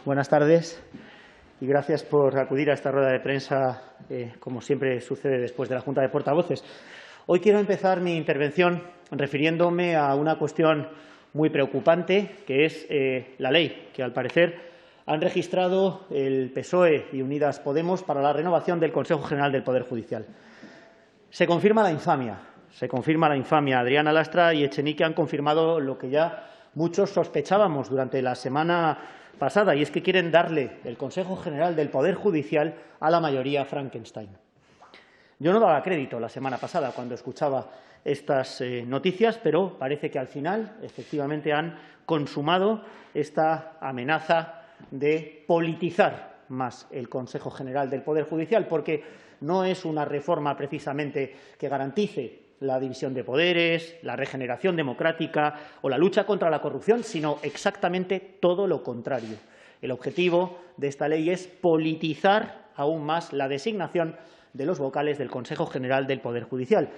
Buenas tardes y gracias por acudir a esta rueda de prensa, como siempre sucede después de la Junta de Portavoces. Hoy quiero empezar mi intervención refiriéndome a una cuestión muy preocupante, que es la ley que, al parecer, han registrado el PSOE y Unidas Podemos para la renovación del Consejo General del Poder Judicial. Se confirma la infamia. Adriana Lastra y Echenique han confirmado lo que ya muchos sospechábamos durante la semana pasada, y es que quieren darle el Consejo General del Poder Judicial a la mayoría Frankenstein. Yo no daba crédito la semana pasada cuando escuchaba estas noticias, pero parece que al final efectivamente han consumado esta amenaza de politizar más el Consejo General del Poder Judicial, porque no es una reforma precisamente que garantice la división de poderes, la regeneración democrática o la lucha contra la corrupción, sino exactamente todo lo contrario. El objetivo de esta ley es politizar aún más la designación de los vocales del Consejo General del Poder Judicial.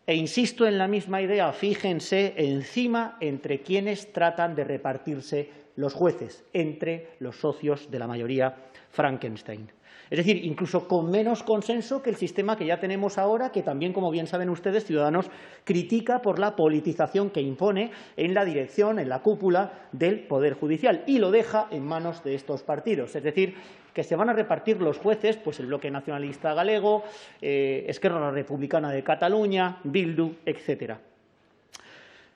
E insisto en la misma idea, fíjense encima entre quienes tratan de repartirse los jueces, entre los socios de la mayoría Frankenstein. Es decir, incluso con menos consenso que el sistema que ya tenemos ahora, que también, como bien saben ustedes, Ciudadanos critica por la politización que impone en la dirección, en la cúpula del Poder Judicial, y lo deja en manos de estos partidos. Es decir, que se van a repartir los jueces, pues el Bloque Nacionalista Galego, Esquerra Republicana de Cataluña, Bildu, etcétera.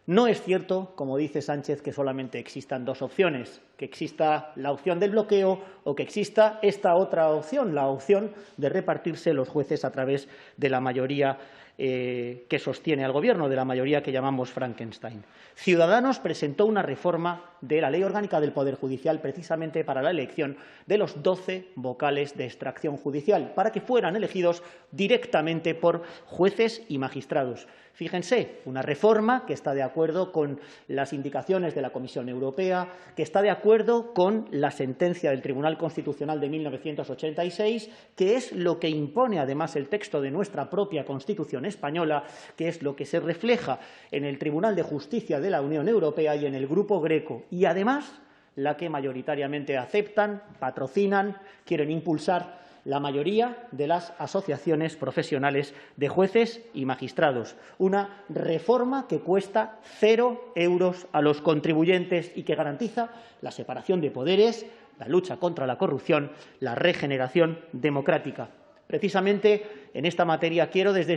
No es cierto, como dice Sánchez, que solamente existan dos opciones, que exista la opción del bloqueo o que exista esta otra opción, la opción de repartirse los jueces a través de la mayoría que sostiene al Gobierno, de la mayoría que llamamos Frankenstein. Ciudadanos presentó una reforma de la Ley Orgánica del Poder Judicial precisamente para la elección de los 12 vocales de extracción judicial, para que fueran elegidos directamente por jueces y magistrados. Fíjense, una reforma que está de acuerdo con las indicaciones de la Comisión Europea, que está de acuerdo con la sentencia del Tribunal Constitucional de 1986, que es lo que impone además el texto de nuestra propia Constitución española, que es lo que se refleja en el Tribunal de Justicia de la Unión Europea y en el Grupo Greco, y además la que mayoritariamente aceptan, patrocinan, quieren impulsar la mayoría de las asociaciones profesionales de jueces y magistrados. Una reforma que cuesta 0 euros a los contribuyentes y que garantiza la separación de poderes, la lucha contra la corrupción, la regeneración democrática. Precisamente en esta materia quiero desde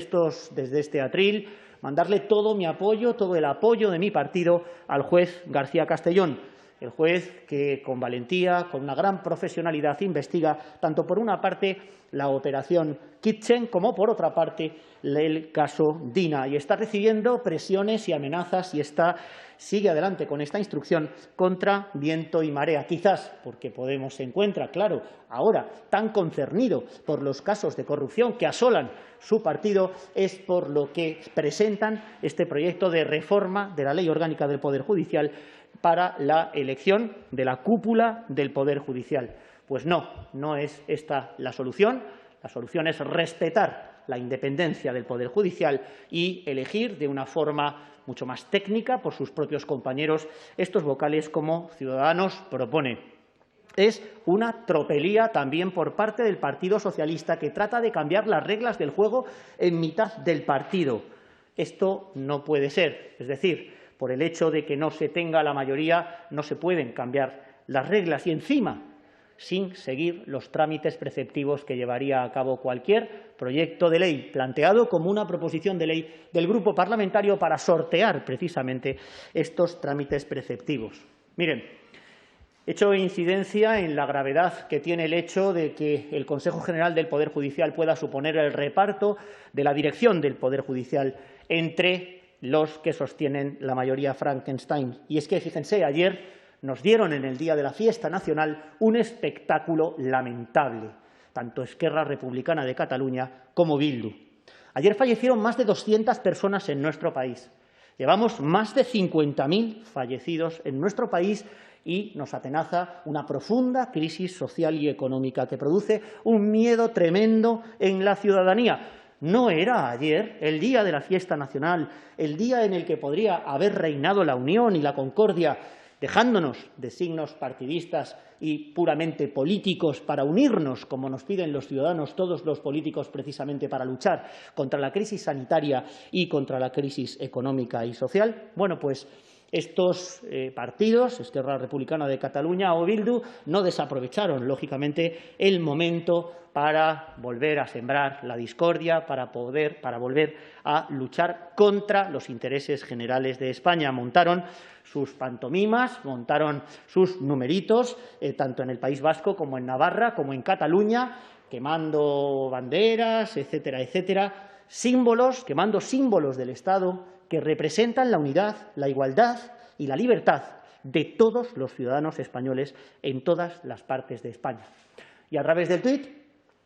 este atril mandarle todo mi apoyo, todo el apoyo de mi partido al juez García Castellón. El juez que con valentía, con una gran profesionalidad, investiga tanto por una parte la operación Kitchen como por otra parte el caso Dina, y está recibiendo presiones y amenazas y sigue adelante con esta instrucción contra viento y marea, quizás porque Podemos se encuentra, claro, ahora tan concernido por los casos de corrupción que asolan su partido, es por lo que presentan este proyecto de reforma de la Ley Orgánica del Poder Judicial para la elección de la cúpula del Poder Judicial. Pues no es esta la solución. La solución es respetar la independencia del Poder Judicial y elegir de una forma mucho más técnica por sus propios compañeros estos vocales como Ciudadanos propone. Es una tropelía también por parte del Partido Socialista, que trata de cambiar las reglas del juego en mitad del partido. Esto no puede ser. Es decir, por el hecho de que no se tenga la mayoría, no se pueden cambiar las reglas y encima sin seguir los trámites preceptivos que llevaría a cabo cualquier proyecto de ley planteado como una proposición de ley del Grupo parlamentario para sortear precisamente estos trámites preceptivos. Miren, he hecho incidencia en la gravedad que tiene el hecho de que el Consejo General del Poder Judicial pueda suponer el reparto de la dirección del Poder Judicial entre los que sostienen la mayoría Frankenstein. Y es que, fíjense, ayer nos dieron en el Día de la Fiesta Nacional un espectáculo lamentable, tanto Esquerra Republicana de Cataluña como Bildu. Ayer fallecieron más de 200 personas en nuestro país. Llevamos más de 50.000 fallecidos en nuestro país y nos atenaza una profunda crisis social y económica que produce un miedo tremendo en la ciudadanía. ¿No era ayer el día de la fiesta nacional, el día en el que podría haber reinado la unión y la concordia, dejándonos de signos partidistas y puramente políticos para unirnos, como nos piden los ciudadanos, todos los políticos, precisamente para luchar contra la crisis sanitaria y contra la crisis económica y social. Bueno, pues estos partidos, Esquerra Republicana de Cataluña o Bildu, no desaprovecharon, lógicamente, el momento para volver a sembrar la discordia, para volver a luchar contra los intereses generales de España. Montaron sus pantomimas, montaron sus numeritos, tanto en el País Vasco como en Navarra, como en Cataluña, quemando banderas, etcétera, etcétera, quemando símbolos del Estado que representan la unidad, la igualdad y la libertad de todos los ciudadanos españoles en todas las partes de España. Y a través del tuit,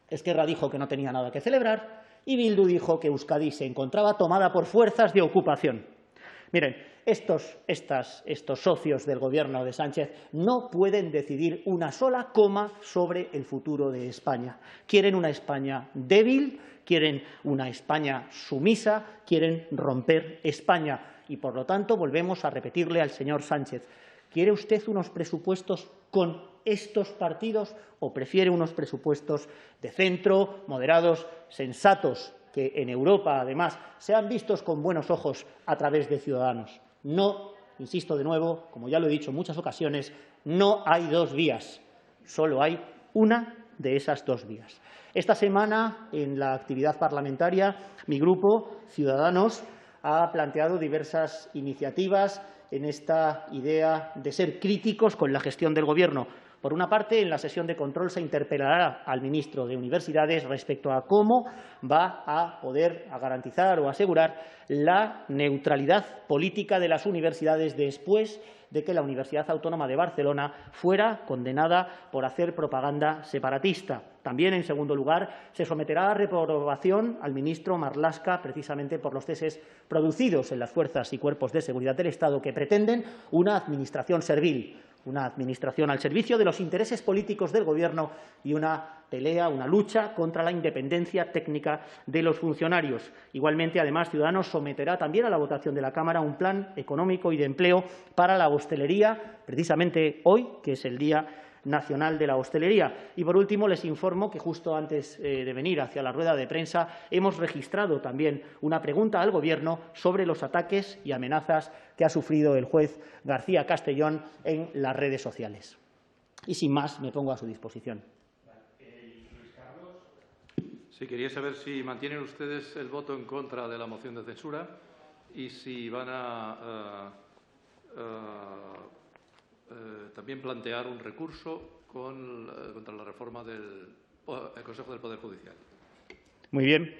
Esquerra dijo que no tenía nada que celebrar y Bildu dijo que Euskadi se encontraba tomada por fuerzas de ocupación. Miren, estos socios del Gobierno de Sánchez no pueden decidir una sola coma sobre el futuro de España. Quieren una España débil, quieren una España sumisa, quieren romper España. Y, por lo tanto, volvemos a repetirle al señor Sánchez, ¿quiere usted unos presupuestos con estos partidos o prefiere unos presupuestos de centro, moderados, sensatos, que en Europa, además, sean vistos con buenos ojos a través de Ciudadanos? No, insisto de nuevo, como ya lo he dicho en muchas ocasiones, no hay dos vías, solo hay una de esas dos vías. Esta semana, en la actividad parlamentaria, mi grupo, Ciudadanos, ha planteado diversas iniciativas en esta idea de ser críticos con la gestión del Gobierno. Por una parte, en la sesión de control se interpelará al ministro de Universidades respecto a cómo va a poder garantizar o asegurar la neutralidad política de las universidades después de que la Universidad Autónoma de Barcelona fuera condenada por hacer propaganda separatista. También, en segundo lugar, se someterá a reprobación al ministro Marlaska precisamente por los ceses producidos en las fuerzas y cuerpos de seguridad del Estado que pretenden una administración servil, una administración al servicio de los intereses políticos del Gobierno y una pelea, una lucha contra la independencia técnica de los funcionarios. Igualmente, además, Ciudadanos someterá también a la votación de la Cámara un plan económico y de empleo para la hostelería, precisamente hoy, que es el Día Nacional de la Hostelería. Y, por último, les informo que justo antes de venir hacia la rueda de prensa hemos registrado también una pregunta al Gobierno sobre los ataques y amenazas que ha sufrido el juez García Castellón en las redes sociales. Y, sin más, me pongo a su disposición. Sí, quería saber si mantienen ustedes el voto en contra de la moción de censura y si van a también plantear un recurso contra la reforma del Consejo del Poder Judicial. Muy bien.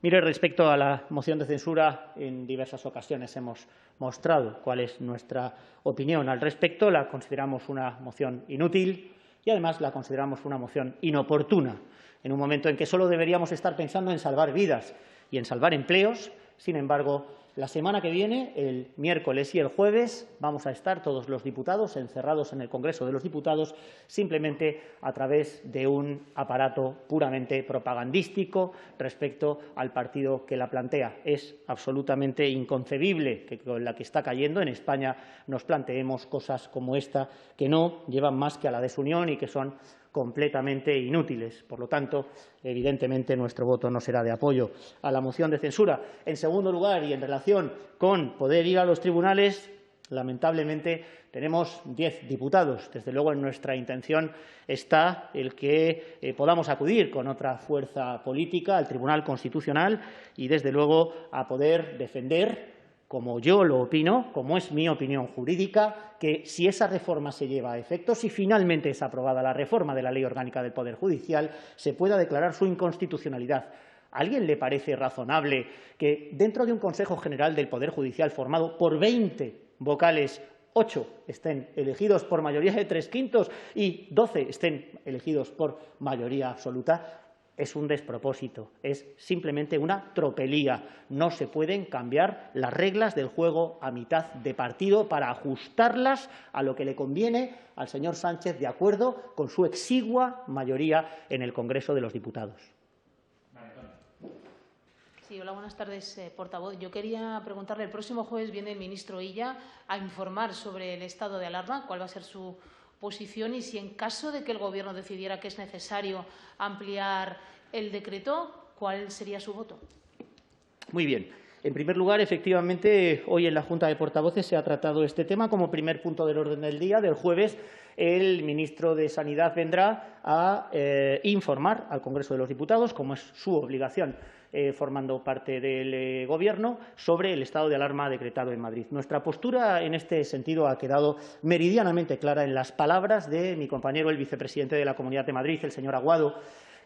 Mire, respecto a la moción de censura, en diversas ocasiones hemos mostrado cuál es nuestra opinión al respecto. La consideramos una moción inútil y, además, la consideramos una moción inoportuna, en un momento en que solo deberíamos estar pensando en salvar vidas y en salvar empleos. Sin embargo, la semana que viene, el miércoles y el jueves, vamos a estar todos los diputados encerrados en el Congreso de los Diputados simplemente a través de un aparato puramente propagandístico respecto al partido que la plantea. Es absolutamente inconcebible que con la que está cayendo en España nos planteemos cosas como esta, que no llevan más que a la desunión y que son completamente inútiles. Por lo tanto, evidentemente, nuestro voto no será de apoyo a la moción de censura. En segundo lugar, y en relación con poder ir a los tribunales, lamentablemente tenemos 10 diputados. Desde luego, en nuestra intención está el que podamos acudir con otra fuerza política al Tribunal Constitucional y, desde luego, a poder defender, como yo lo opino, como es mi opinión jurídica, que si esa reforma se lleva a efecto, si finalmente es aprobada la reforma de la Ley Orgánica del Poder Judicial, se pueda declarar su inconstitucionalidad. ¿A alguien le parece razonable que dentro de un Consejo General del Poder Judicial formado por 20 vocales, 8 estén elegidos por mayoría de 3/5 y 12 estén elegidos por mayoría absoluta? Es un despropósito, es simplemente una tropelía. No se pueden cambiar las reglas del juego a mitad de partido para ajustarlas a lo que le conviene al señor Sánchez de acuerdo con su exigua mayoría en el Congreso de los Diputados. Sí, Sí, hola, buenas tardes, portavoz. Yo quería preguntarle, el próximo jueves viene el ministro Illa a informar sobre el estado de alarma, cuál va a ser su posición y si en caso de que el Gobierno decidiera que es necesario ampliar el decreto, ¿cuál sería su voto? Muy bien. En primer lugar, efectivamente, hoy en la Junta de Portavoces se ha tratado este tema como primer punto del orden del día. Del jueves, el ministro de Sanidad vendrá a informar al Congreso de los Diputados, como es su obligación formando parte del Gobierno, sobre el estado de alarma decretado en Madrid. Nuestra postura en este sentido ha quedado meridianamente clara en las palabras de mi compañero, el vicepresidente de la Comunidad de Madrid, el señor Aguado,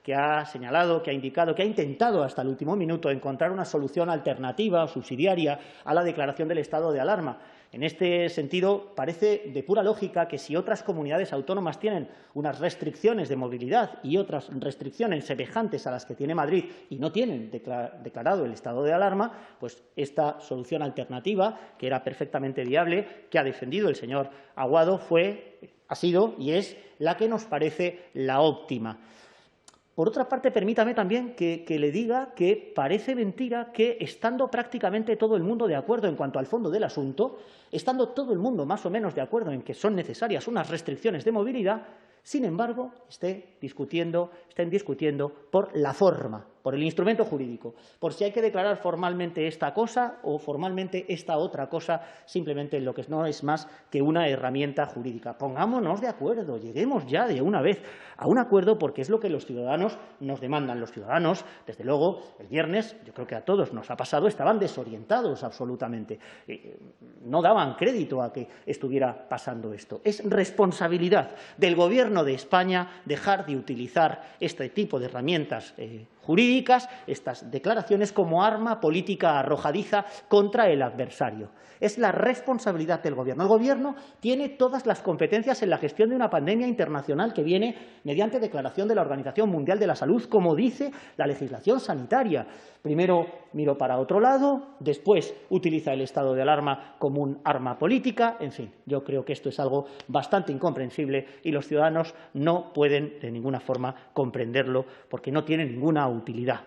que ha señalado, que ha indicado, que ha intentado hasta el último minuto encontrar una solución alternativa o subsidiaria a la declaración del estado de alarma. En este sentido, parece de pura lógica que si otras comunidades autónomas tienen unas restricciones de movilidad y otras restricciones semejantes a las que tiene Madrid y no tienen declarado el estado de alarma, pues esta solución alternativa, que era perfectamente viable, que ha defendido el señor Aguado, ha sido y es la que nos parece la óptima. Por otra parte, permítame también que le diga que parece mentira que, estando prácticamente todo el mundo de acuerdo en cuanto al fondo del asunto, estando todo el mundo más o menos de acuerdo en que son necesarias unas restricciones de movilidad, sin embargo, estén discutiendo por la forma, por el instrumento jurídico, por si hay que declarar formalmente esta cosa o formalmente esta otra cosa, simplemente lo que no es más que una herramienta jurídica. Pongámonos de acuerdo, lleguemos ya de una vez a un acuerdo, porque es lo que los ciudadanos nos demandan. Los ciudadanos, desde luego, el viernes, yo creo que a todos nos ha pasado, estaban desorientados absolutamente. No daban crédito a que estuviera pasando esto. Es responsabilidad del Gobierno de España dejar de utilizar este tipo de herramientas jurídicas, estas declaraciones, como arma política arrojadiza contra el adversario. Es la responsabilidad del Gobierno. El Gobierno tiene todas las competencias en la gestión de una pandemia internacional que viene mediante declaración de la Organización Mundial de la Salud, como dice la legislación sanitaria. Primero miró para otro lado, después utiliza el estado de alarma como un arma política. En fin, yo creo que esto es algo bastante incomprensible y los ciudadanos no pueden de ninguna forma comprenderlo porque no tiene ninguna utilidad.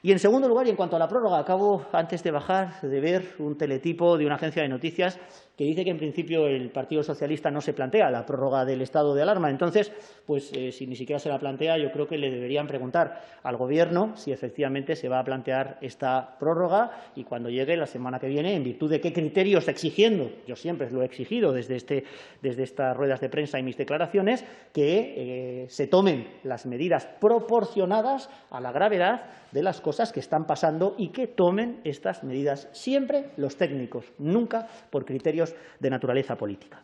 Y, en segundo lugar, y en cuanto a la prórroga, acabo, antes de bajar, de ver un teletipo de una agencia de noticias que dice que, en principio, el Partido Socialista no se plantea la prórroga del estado de alarma. Entonces, pues, si ni siquiera se la plantea, yo creo que le deberían preguntar al Gobierno si efectivamente se va a plantear esta prórroga y, cuando llegue la semana que viene, en virtud de qué criterios, exigiendo, yo siempre lo he exigido desde estas ruedas de prensa y mis declaraciones, que se tomen las medidas proporcionadas a la gravedad de las cosas que están pasando y que tomen estas medidas siempre los técnicos, nunca por criterios de naturaleza política.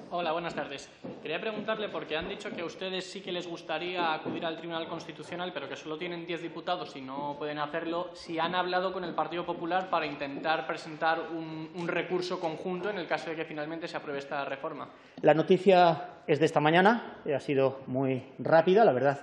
Hola, buenas tardes. Quería preguntarle, porque han dicho que a ustedes sí que les gustaría acudir al Tribunal Constitucional, pero que solo tienen 10 diputados y no pueden hacerlo, si han hablado con el Partido Popular para intentar presentar un recurso conjunto en el caso de que finalmente se apruebe esta reforma. La noticia es de esta mañana, ha sido muy rápida, la verdad.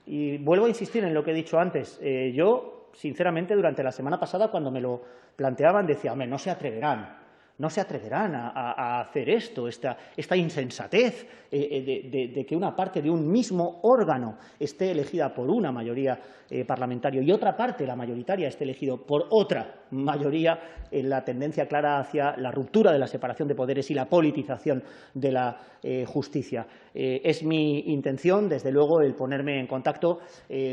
Y vuelvo a insistir en lo que he dicho antes. Yo, sinceramente, durante la semana pasada, cuando me lo planteaban, decía, hombre, no se atreverán a hacer esto, esta insensatez de que una parte de un mismo órgano esté elegida por una mayoría parlamentaria y otra parte, la mayoritaria, esté elegido por otra mayoría, en la tendencia clara hacia la ruptura de la separación de poderes y la politización de la justicia. Es mi intención, desde luego, el ponerme en contacto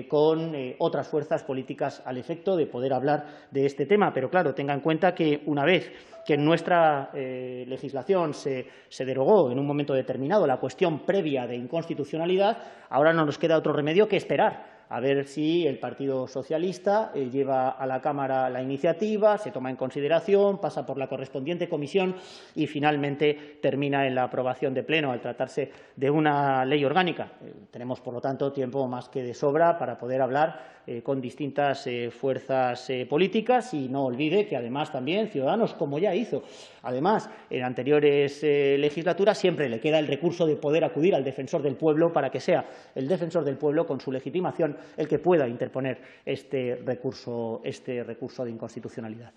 con otras fuerzas políticas al efecto de poder hablar de este tema. Pero, claro, tenga en cuenta que, una vez que en nuestra legislación se derogó en un momento determinado la cuestión previa de inconstitucionalidad, ahora no nos queda otro remedio que esperar a ver si el Partido Socialista lleva a la Cámara la iniciativa, se toma en consideración, pasa por la correspondiente comisión y finalmente termina en la aprobación de pleno al tratarse de una ley orgánica. Tenemos, por lo tanto, tiempo más que de sobra para poder hablar con distintas fuerzas políticas y no olvide que, además, también Ciudadanos, como ya hizo, además, en anteriores legislaturas, siempre le queda el recurso de poder acudir al defensor del pueblo para que sea el defensor del pueblo, con su legitimación, el que pueda interponer este recurso de inconstitucionalidad.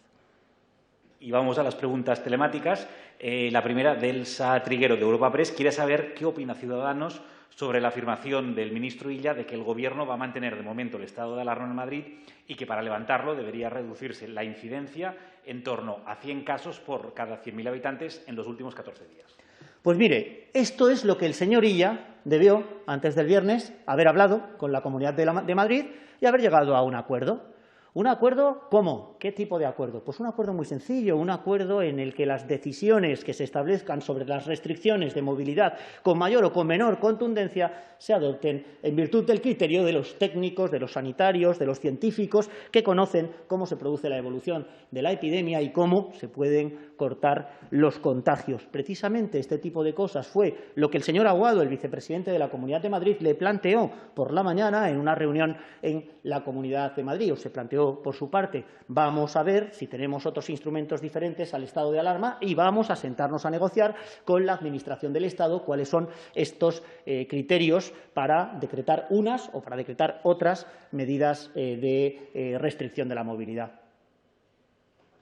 Y vamos a las preguntas telemáticas. La primera, de Elsa Triguero, de Europa Press, quiere saber qué opina Ciudadanos sobre la afirmación del ministro Illa de que el Gobierno va a mantener de momento el estado de alarma en Madrid y que para levantarlo debería reducirse la incidencia en torno a 100 casos por cada 100.000 habitantes en los últimos 14 días. Pues mire, esto es lo que el señor Illa debió, antes del viernes, haber hablado con la Comunidad de Madrid y haber llegado a un acuerdo. ¿Un acuerdo cómo? ¿Qué tipo de acuerdo? Pues un acuerdo muy sencillo, un acuerdo en el que las decisiones que se establezcan sobre las restricciones de movilidad con mayor o con menor contundencia se adopten en virtud del criterio de los técnicos, de los sanitarios, de los científicos que conocen cómo se produce la evolución de la epidemia y cómo se pueden cortar los contagios. Precisamente este tipo de cosas fue lo que el señor Aguado, el vicepresidente de la Comunidad de Madrid, le planteó por la mañana en una reunión en la Comunidad de Madrid, o se planteó por su parte. Vamos a ver si tenemos otros instrumentos diferentes al estado de alarma y vamos a sentarnos a negociar con la Administración del Estado cuáles son estos criterios para decretar unas o para decretar otras medidas de restricción de la movilidad.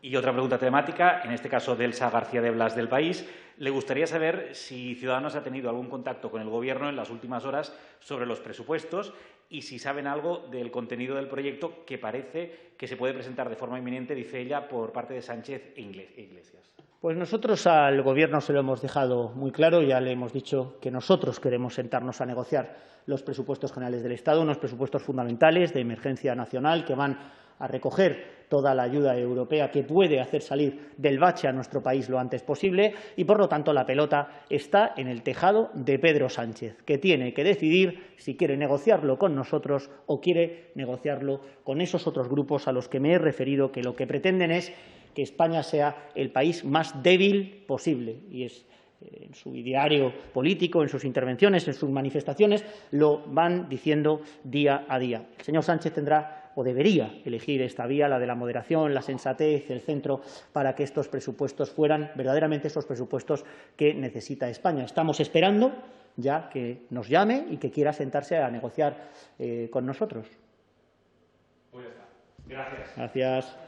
Y otra pregunta telemática, en este caso de Elsa García de Blas del País. Le gustaría saber si Ciudadanos ha tenido algún contacto con el Gobierno en las últimas horas sobre los presupuestos y si saben algo del contenido del proyecto que parece que se puede presentar de forma inminente, dice ella, por parte de Sánchez e Iglesias. Pues nosotros al Gobierno se lo hemos dejado muy claro, ya le hemos dicho que nosotros queremos sentarnos a negociar los presupuestos generales del Estado, unos presupuestos fundamentales de emergencia nacional que van a recoger toda la ayuda europea que puede hacer salir del bache a nuestro país lo antes posible y, por lo tanto, la pelota está en el tejado de Pedro Sánchez, que tiene que decidir si quiere negociarlo con nosotros o quiere negociarlo con esos otros grupos a los que me he referido, que lo que pretenden es que España sea el país más débil posible. Y es en su ideario político, en sus intervenciones, en sus manifestaciones, lo van diciendo día a día. El señor Sánchez tendrá o debería elegir esta vía, la de la moderación, la sensatez, el centro, para que estos presupuestos fueran verdaderamente esos presupuestos que necesita España. Estamos esperando ya que nos llame y que quiera sentarse a negociar con nosotros. Pues ya está. Gracias. Gracias.